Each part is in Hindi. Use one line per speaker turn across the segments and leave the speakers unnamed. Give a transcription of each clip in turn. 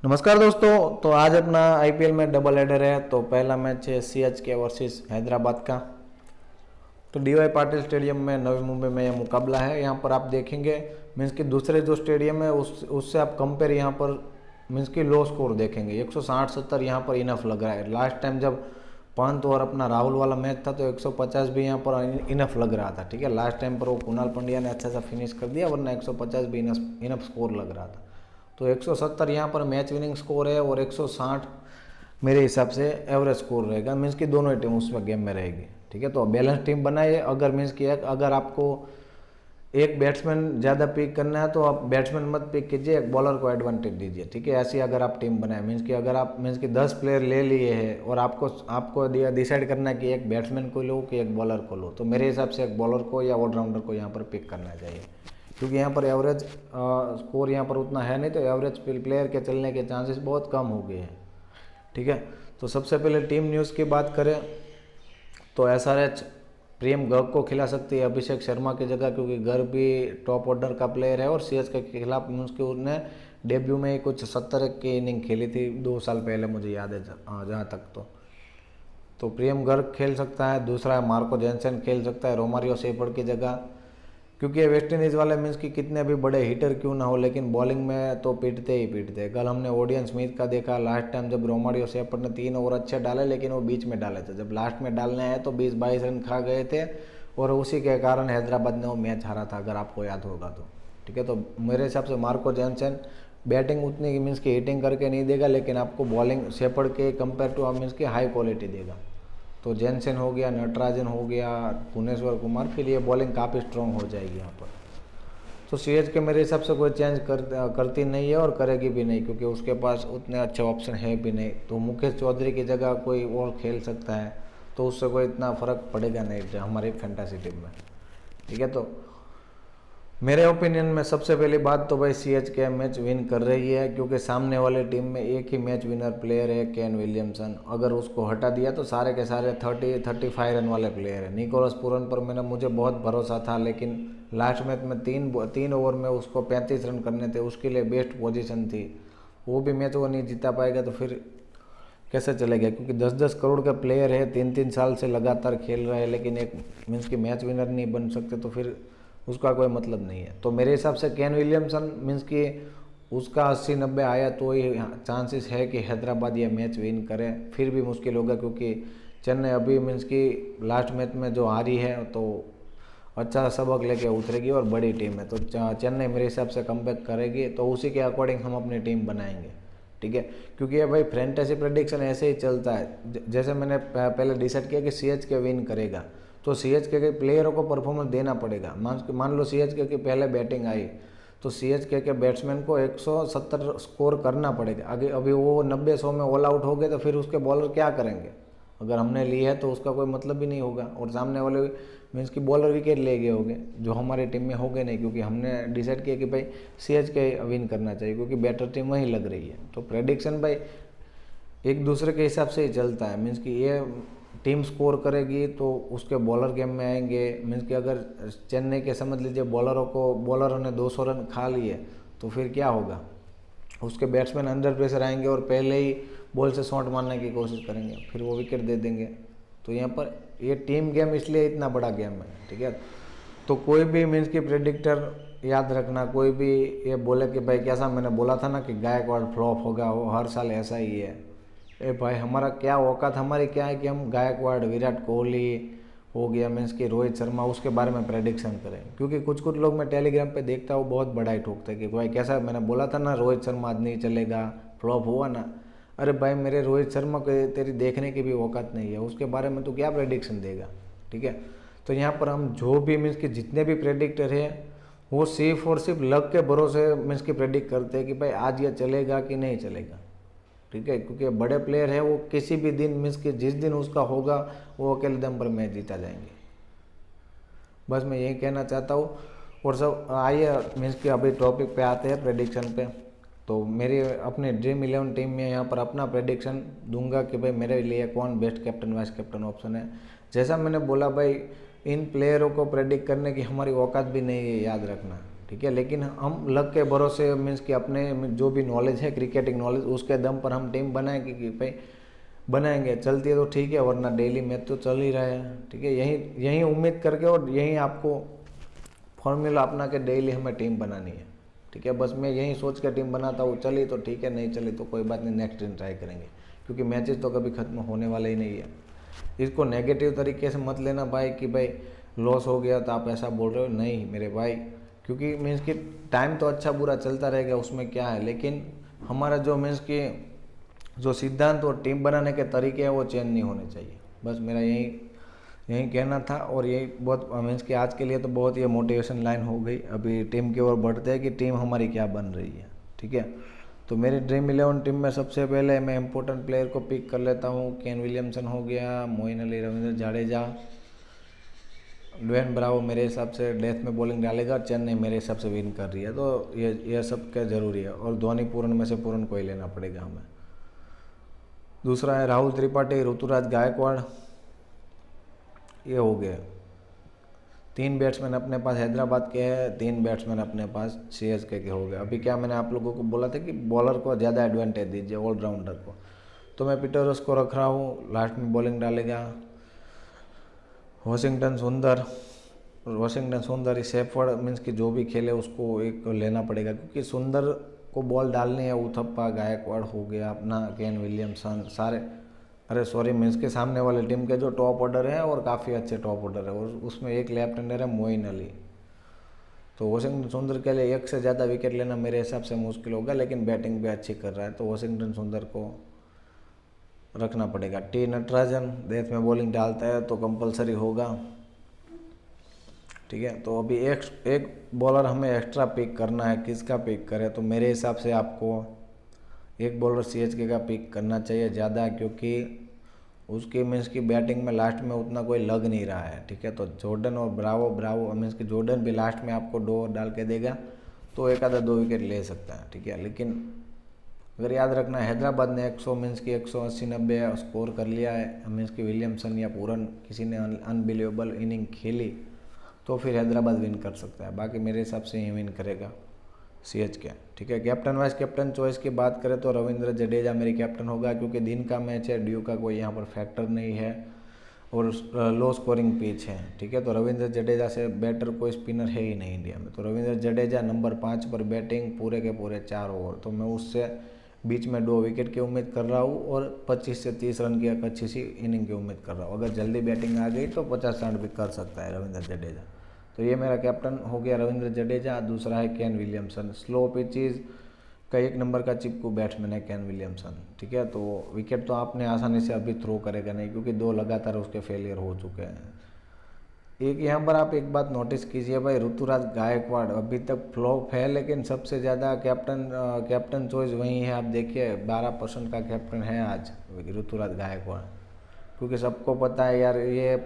नमस्कार दोस्तों। तो आज अपना आईपीएल में डबल हेडर है। तो पहला मैच है सीएचके वर्सेस हैदराबाद का। तो डीवाई पाटिल स्टेडियम में नवी मुंबई में यह मुकाबला है। यहाँ पर आप देखेंगे मीन्स कि दूसरे जो स्टेडियम है उससे आप कंपेयर यहाँ पर मीन्स कि लो स्कोर देखेंगे। 160-70 यहाँ पर इनफ लग रहा है। लास्ट टाइम जब पंत और अपना राहुल वाला मैच था तो 150 भी यहाँ पर इनफ लग रहा था। ठीक है, लास्ट टाइम पर वो कुणाल पंड्या ने अच्छा सा फिनिश कर दिया, वरना 150 भी इनफ स्कोर लग रहा था। तो 170 यहाँ पर मैच विनिंग स्कोर है और 160 मेरे हिसाब से एवरेज स्कोर रहेगा। मीन्स कि दोनों ही टीम उसमें गेम में रहेगी। ठीक है, तो बैलेंस टीम बनाइए। अगर मीन्स कि अगर आपको एक बैट्समैन ज़्यादा पिक करना है तो आप बैट्समैन मत पिक कीजिए, एक बॉलर को एडवांटेज दीजिए। ठीक है, ऐसी अगर आप टीम बनाए मीन्स कि अगर आप मीन्स कि 10 प्लेयर ले लिए हैं और आपको डिसाइड करना है कि एक बैट्समैन को लो कि एक बॉलर को लो, तो मेरे हिसाब से एक बॉलर को या ऑलराउंडर को यहाँ पर पिक करना चाहिए, क्योंकि यहाँ पर एवरेज स्कोर यहाँ पर उतना है नहीं, तो एवरेज प्लेयर के चलने के चांसेस बहुत कम हो गए हैं। ठीक है, तो सबसे पहले टीम न्यूज़ की बात करें तो एसआरएच प्रियम गर्ग को खिला सकती है अभिषेक शर्मा की जगह, क्योंकि गर्ग भी टॉप ऑर्डर का प्लेयर है और सीएसके के खिलाफ उसके उसने डेब्यू में ही कुछ 70 की इनिंग खेली थी 2 साल पहले, मुझे याद है जहाँ तक। तो प्रियम गर्ग खेल सकता है। दूसरा है मार्को जेनसेन खेल सकता है रोमारियो सेफर्ड की जगह, क्योंकि ये वेस्ट इंडीज़ वाले मीन्स कि कितने भी बड़े हिटर क्यों ना हो, लेकिन बॉलिंग में तो पीटते ही पीटते। कल हमने ओडियन स्मिथ का देखा लास्ट टाइम, जब रोमारियो सेफर्ड ने 3 ओवर अच्छे डाले, लेकिन वो बीच में डाले थे। जब लास्ट में डालने आए तो 20-22 रन खा गए थे और उसी के कारण हैदराबाद ने वो मैच हारा था, अगर आपको याद होगा तो। ठीक है, तो मेरे हिसाब से मार्को जेनसेन बैटिंग उतनी मीन्स की हिटिंग करके नहीं देगा, लेकिन आपको बॉलिंग सेफर्ड के कंपेयर टू मीन्स की हाई क्वालिटी देगा। तो जेनसेन हो गया, नटराजन हो गया, भुवनेश्वर कुमार, फिर ये बॉलिंग काफ़ी स्ट्रॉन्ग हो जाएगी यहाँ पर। तो सीएच के मेरे हिसाब से कोई चेंज करती नहीं है और करेगी भी नहीं, क्योंकि उसके पास उतने अच्छे ऑप्शन है भी नहीं। तो मुकेश चौधरी की जगह कोई और खेल सकता है, तो उससे कोई इतना फ़र्क पड़ेगा नहीं हमारी फैंटेसी टीम में। ठीक है, तो मेरे ओपिनियन में सबसे पहली बात तो भाई सीएचके मैच विन कर रही है, क्योंकि सामने वाले टीम में एक ही मैच विनर प्लेयर है केन विलियमसन। अगर उसको हटा दिया तो सारे के सारे 30-35 रन वाले प्लेयर है। निकोलस पूरन पर मुझे बहुत भरोसा था, लेकिन लास्ट मैच में 3 ओवर में उसको 35 रन करने थे, उसके लिए बेस्ट पोजीशन थी। वो भी मैच वो नहीं जीता पाएगा तो फिर कैसे चलेगा, क्योंकि 10-10 करोड़ का प्लेयर है, 3-3 साल से लगातार खेल रहा है, लेकिन एक मीन्स की मैच विनर नहीं बन सकते, तो फिर उसका कोई मतलब नहीं है। तो मेरे हिसाब से केन विलियमसन मीन्स कि उसका 80-90 आया तो ही चांसेस है कि हैदराबाद ये मैच विन करे। फिर भी मुश्किल होगा, क्योंकि चेन्नई अभी मीन्स कि लास्ट मैच में जो हारी है तो अच्छा सबक लेके उतरेगी और बड़ी टीम है, तो चेन्नई मेरे हिसाब से कमबैक करेगी। तो उसी के अकॉर्डिंग हम अपनी टीम बनाएंगे। ठीक है, क्योंकि ये भाई फैंटेसी प्रेडिक्शन ऐसे ही चलता है। जैसे मैंने पहले डिसाइड किया कि सीएचके विन करेगा, तो सीएचके के प्लेयरों को परफॉर्मेंस देना पड़ेगा। मान लो सीएचके की पहले बैटिंग आई तो सीएचके के बैट्समैन को 170 स्कोर करना पड़ेगा। आगे अभी वो 90-100 में ऑल आउट हो गए तो फिर उसके बॉलर क्या करेंगे? अगर हमने ली है तो उसका कोई मतलब भी नहीं होगा, और सामने वाले मीन्स की बॉलर विकेट ले गए होंगे जो हमारी टीम में हो गए नहीं, क्योंकि हमने डिसाइड किया कि भाई सीएचके विन करना चाहिए, क्योंकि बेटर टीम वहीं लग रही है। तो प्रेडिक्शन भाई एक दूसरे के हिसाब से ही चलता है। मीन्स कि ये टीम स्कोर करेगी तो उसके बॉलर गेम में आएंगे। मीन्स कि अगर चेन्नई के समझ लीजिए बॉलरों ने 200 रन खा लिए तो फिर क्या होगा? उसके बैट्समैन अंडर प्रेशर आएंगे और पहले ही बॉल से शॉट मारने की कोशिश करेंगे, फिर वो विकेट दे देंगे। तो यहाँ पर ये टीम गेम इसलिए इतना बड़ा गेम है। ठीक है, तो कोई भी मीन्स की प्रेडिक्टर याद रखना, कोई भी ये बोले कि भाई कैसा मैंने बोला था ना कि गायकवाड़ फ्लॉप होगा, वो हर साल ऐसा ही है। ए भाई हमारा क्या औकात, हमारी क्या है कि हम गायकवाड़, विराट कोहली हो गया, मीन्स कि रोहित शर्मा, उसके बारे में प्रेडिक्शन करें। क्योंकि कुछ लोग मैं टेलीग्राम पे देखता हूँ बहुत बड़ा ही ठोकते हैं कि भाई कैसा मैंने बोला था ना रोहित शर्मा आज नहीं चलेगा, फ्लॉप हुआ ना। अरे भाई मेरे रोहित शर्मा को तेरी देखने की भी औकात नहीं है, उसके बारे में तो क्या प्रेडिक्शन देगा? ठीक है, तो यहाँ पर हम जो भी मीन्स कि जितने भी प्रेडिक्टर हैं वो सिर्फ और सिर्फ लक के भरोसे मीन्स की प्रेडिक्ट करते हैं कि भाई आज ये चलेगा कि नहीं चलेगा। ठीक है, क्योंकि बड़े प्लेयर है वो किसी भी दिन मीन्स कि जिस दिन उसका होगा वो अकेले दम पर मैच जीता जाएंगे। बस मैं यही कहना चाहता हूँ। और सब आइए मीन्स कि अभी टॉपिक पे आते हैं, प्रेडिक्शन पे। तो मेरी अपने ड्रीम 11 टीम में यहाँ पर अपना प्रेडिक्शन दूंगा कि भाई मेरे लिए कौन best captain vice captain option है। जैसा मैंने बोला भाई इन प्लेयरों को प्रेडिक्ट करने की हमारी औकात भी नहीं है, याद रखना। ठीक है। लेकिन हम लक के भरोसे मीन्स कि अपने जो भी नॉलेज है क्रिकेटिंग नॉलेज उसके दम पर हम टीम बनाएंगे कि भाई बनाएंगे, चलती है तो ठीक है, वरना डेली मैच तो चल ही रहा है, ठीक है। यही उम्मीद करके और यही आपको फॉर्मूला अपना के डेली हमें टीम बनानी है, ठीक है। बस मैं यही सोच के टीम बनाता हूँ, चली तो ठीक है, नहीं चली तो कोई बात नहीं, नेक्स्ट दिन ट्राई करेंगे, क्योंकि मैचेस तो कभी ख़त्म होने वाले ही नहीं है। इसको नेगेटिव तरीके से मत लेना भाई कि भाई लॉस हो गया तो आप ऐसा बोल रहे हो, नहीं मेरे भाई, क्योंकि मीन्स कि टाइम तो अच्छा बुरा चलता रहेगा, उसमें क्या है, लेकिन हमारा जो मीन्स कि जो सिद्धांत और टीम बनाने के तरीके हैं वो चेंज नहीं होने चाहिए। बस मेरा यही कहना था। और यही बहुत मीन्स कि आज के लिए तो बहुत ये मोटिवेशन लाइन हो गई। अभी टीम की ओर बढ़ते हैं कि टीम हमारी क्या बन रही है, ठीक है। तो मेरी ड्रीम 11 टीम में सबसे पहले मैं इंपॉर्टेंट प्लेयर को पिक कर लेता हूँ। केन विलियमसन हो गया, मोइन अली, रविंद्र जडेजा, ड्वेन ब्रावो मेरे हिसाब से डेथ में बॉलिंग डालेगा। चेन्नई मेरे हिसाब से विन कर रही है, तो ये सब क्या ज़रूरी है। और धोनी पूर्ण में से पूर्ण को ही लेना पड़ेगा हमें। दूसरा है राहुल त्रिपाठी, ऋतुराज गायकवाड़, ये हो गए 3 बैट्समैन अपने पास हैदराबाद के हैं, 3 बैट्समैन अपने पास सीएसके के हो गए। अभी क्या मैंने आप लोगों को बोला था कि बॉलर को ज़्यादा एडवांटेज दीजिए, ऑलराउंडर को, तो मैं पीटर्स को रख रहा हूँ, लास्ट में बॉलिंग डालेगा वॉशिंगटन सुंदर, शेफर्ड मीन्स कि जो भी खेले उसको एक लेना पड़ेगा, क्योंकि सुंदर को बॉल डालनी है। उथप्पा, गायकवाड़ हो गया अपना, केन विलियमसन, सारे मीन्स के सामने वाले टीम के जो टॉप ऑर्डर है और काफ़ी अच्छे टॉप ऑर्डर है, और उसमें एक लेफ्ट हैंडर है मोइन अली। तो वॉशिंगटन सुंदर के लिए एक से ज़्यादा विकेट लेना मेरे हिसाब से मुश्किल होगा, लेकिन बैटिंग भी अच्छी कर रहा है, तो वॉशिंगटन सुंदर को रखना पड़ेगा। टी नटराजन डेथ में बॉलिंग डालता है तो कंपलसरी होगा, ठीक है। तो अभी एक बॉलर हमें एक्स्ट्रा पिक करना है, किसका पिक करें, तो मेरे हिसाब से आपको एक बॉलर सीएचके का पिक करना चाहिए ज़्यादा, क्योंकि उसकी मीन्स की बैटिंग में लास्ट में उतना कोई लग नहीं रहा है, ठीक है। तो जॉर्डन और ब्रावो मीन्स कि जॉर्डन भी लास्ट में आपको 2 डाल के देगा, तो एक आधा 2 विकेट ले सकता है, ठीक है। लेकिन अगर याद रखना हैदराबाद ने 100 मीन्स की 180-90 स्कोर कर लिया है, मीन्स कि विलियमसन या पूरन किसी ने अनबिलीवेबल इनिंग खेली, तो फिर हैदराबाद विन कर सकता है। बाकी मेरे हिसाब से ही विन करेगा सीएचके, ठीक है। कैप्टन वाइस कैप्टन चॉइस की बात करें तो रविंद्र जडेजा मेरी कैप्टन होगा, क्योंकि दिन का मैच है, ड्यू का कोई यहाँ पर फैक्टर नहीं है और लो स्कोरिंग पिच है, ठीक है। तो रविंद्र जडेजा से बेटर कोई स्पिनर है ही नहीं इंडिया में, तो रविंद्र जडेजा नंबर 5 पर बैटिंग, पूरे के पूरे 4 ओवर, तो मैं उससे बीच में 2 विकेट की उम्मीद कर रहा हूँ और 25 से 30 रन की एक अच्छी सी इनिंग की उम्मीद कर रहा हूँ। अगर जल्दी बैटिंग आ गई तो 50 रन भी कर सकता है रविंद्र जडेजा। तो ये मेरा कैप्टन हो गया रविंद्र जडेजा। दूसरा है केन विलियमसन, स्लो पिचेस का 1 नंबर का चिपकू बैट्समैन है केन विलियमसन, ठीक है। तो विकेट तो आपने आसानी से अभी थ्रो करेगा नहीं, क्योंकि 2 लगातार उसके फेलियर हो चुके हैं। एक यहाँ पर आप एक बात नोटिस कीजिए भाई, ऋतुराज गायकवाड़ अभी तक फ्लॉप है, लेकिन सबसे ज़्यादा कैप्टन चॉइस वही है। आप देखिए 12% का कैप्टन है आज ऋतुराज गायकवाड़, क्योंकि सबको पता है यार ये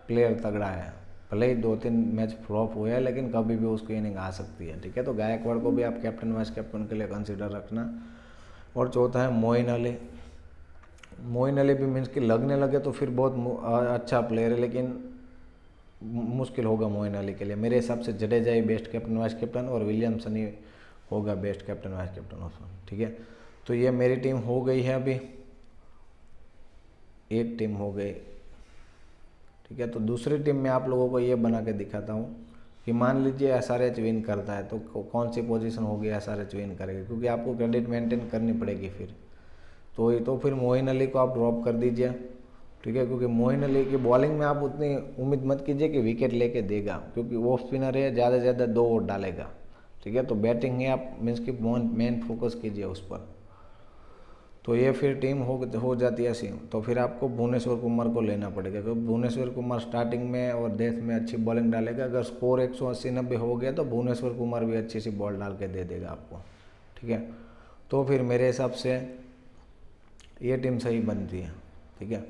प्लेयर तगड़ा है, भले ही 2-3 मैच फ्लॉप हुए हैं, लेकिन कभी भी उसकी इनिंग आ सकती है, ठीक है। तो गायकवाड़ को भी आप कैप्टन वाइस कैप्टन के लिए कंसिडर रखना। और चौथा है मोइन अली भी मीन्स कि लगने लगे तो फिर बहुत अच्छा प्लेयर है, लेकिन मुश्किल होगा मोइन अली के लिए। मेरे हिसाब से जडेजा ही बेस्ट कैप्टन वाइस कैप्टन और विलियमसन ही होगा best captain vice captain option, ठीक है। तो ये मेरी टीम हो गई है, अभी एक टीम हो गई, ठीक है। तो दूसरी टीम में आप लोगों को ये बना के दिखाता हूँ कि मान लीजिए एसआरएच विन करता है, तो कौन सी पोजीशन होगी एसआरएच विन करेगा, क्योंकि आपको क्रेडिट मेंटेन करनी पड़ेगी फिर। तो फिर मोइन अली को आप ड्रॉप कर दीजिए, ठीक है, क्योंकि मोइन अली की बॉलिंग में आप उतनी उम्मीद मत कीजिए कि विकेट लेके देगा, क्योंकि वो स्पिनर है, ज़्यादा से ज़्यादा 2 ओवर डालेगा, ठीक है। तो बैटिंग है, आप मीन्स की मेन फोकस कीजिए उस पर। तो ये फिर टीम हो जाती है सी। तो फिर आपको भुवनेश्वर कुमार को लेना पड़ेगा, क्योंकि भुवनेश्वर कुमार स्टार्टिंग में और डेथ में अच्छी बॉलिंग डालेगा। अगर स्कोर 180-90 हो गया तो भुवनेश्वर कुमार भी अच्छी सी बॉल डाल के दे देगा आपको, ठीक है। तो फिर मेरे हिसाब से ये टीम सही बनती है, ठीक है।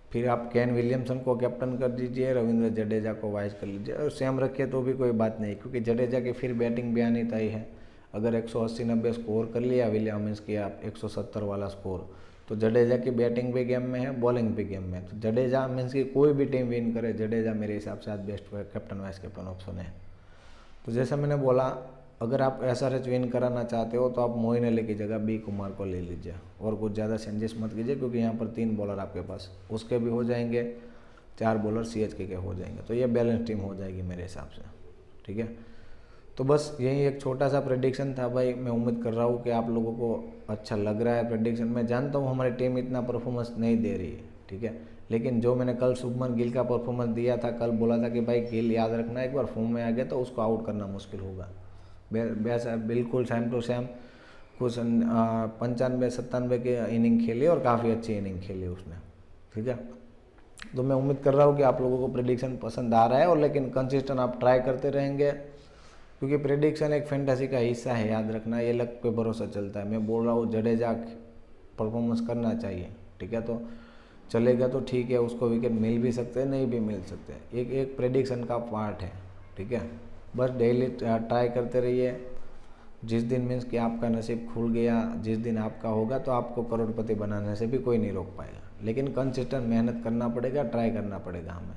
फिर आप केन विलियमसन को कैप्टन कर दीजिए, रविंद्र जडेजा को वाइस कर लीजिए, और सेम रखिए तो भी कोई बात नहीं, क्योंकि जडेजा की फिर बैटिंग भी आनी तय है। अगर 180-90 स्कोर कर लिया विलियम्स की आप 170 वाला स्कोर, तो जडेजा की बैटिंग भी गेम में है, बॉलिंग भी गेम में है। तो जडेजा मीन्स की कोई भी टीम विन करे, जडेजा मेरे हिसाब से आज best captain vice captain option है। तो जैसा मैंने बोला अगर आप SRH विन कराना चाहते हो तो आप मोइन अली की जगह बी कुमार को ले लीजिए और कुछ ज़्यादा चेंजेस मत कीजिए, क्योंकि यहाँ पर 3 बॉलर आपके पास उसके भी हो जाएंगे, 4 बॉलर CHK के हो जाएंगे, तो ये बैलेंस टीम हो जाएगी मेरे हिसाब से। ठीक है, तो बस यही एक छोटा सा प्रेडिक्शन था भाई। मैं उम्मीद कर रहा हूँ कि आप लोगों को अच्छा लग रहा है प्रेडिक्शन। मैं जानता हूँ हमारी टीम इतना परफॉर्मेंस नहीं दे रही है, ठीक है, लेकिन जो मैंने कल शुभमन गिल का परफॉर्मेंस दिया था, कल बोला था कि भाई गिल याद रखना एक बार फॉर्म में आ गया तो उसको आउट करना मुश्किल होगा। वैसा बिल्कुल सेम टू सेम कुछ 95-97 की इनिंग खेली और काफ़ी अच्छी इनिंग खेली उसने। ठीक है, तो मैं उम्मीद कर रहा हूँ कि आप लोगों को प्रेडिक्शन पसंद आ रहा है, और लेकिन कंसिस्टेंट आप ट्राई करते रहेंगे, क्योंकि प्रेडिक्शन एक फैंटेसी का हिस्सा है, याद रखना, ये लक पे भरोसा चलता है। मैं बोल रहा हूँ जडेजा परफॉर्मेंस करना चाहिए, ठीक है, तो चलेगा तो ठीक है, उसको विकेट मिल भी सकते हैं, नहीं भी मिल सकते, एक एक प्रेडिक्शन का पार्ट है। ठीक है, बस डेली ट्राई करते रहिए। जिस दिन मीन्स कि आपका नसीब खुल गया, जिस दिन आपका होगा, तो आपको करोड़पति बनाने से भी कोई नहीं रोक पाएगा, लेकिन कंसिस्टेंट मेहनत करना पड़ेगा, ट्राई करना पड़ेगा हमें।